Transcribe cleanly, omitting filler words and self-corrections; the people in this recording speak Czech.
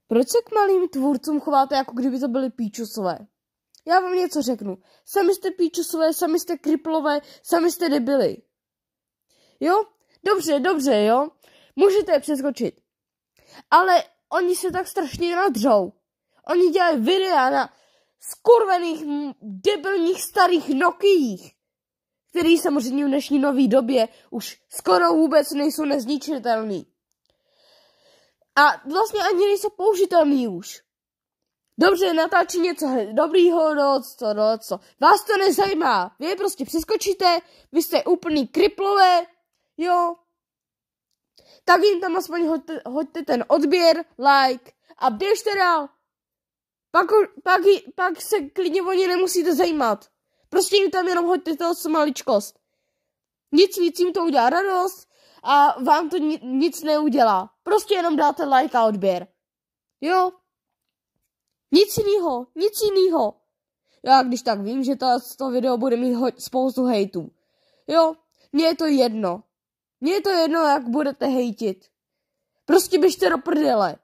Proč se k malým tvůrcům chováte, jako kdyby to byly píčusové? Já vám něco řeknu. Sami jste píčusové, sami jste kriplové, sami jste debily. Jo? Dobře, jo? Můžete je přeskočit. Ale oni se tak strašně nadřou. Oni dělají videa na skurvených, debilních starých Nokiích, který samozřejmě v dnešní nové době už skoro vůbec nejsou nezničitelný. A vlastně ani nejsou použitelný už. Dobře, natáčí něco dobrýho, co. Vás to nezajímá. Vy je prostě přeskočíte, vy jste úplný kriplové, jo. Tak jim tam aspoň hoďte ten odběr, like a běžte dál. Pak se klidně o ně nemusíte zajímat. Prostě jim tam jenom hoďte toho maličkost. Nic víc jim to udělá radost a vám to nic neudělá. Prostě jenom dáte like a odběr. Jo? Nic jinýho. Já když tak vím, že to video bude mít spoustu hejtů. Jo? Mně je to jedno. Jak budete hejtit. Prostě běžte do prdele.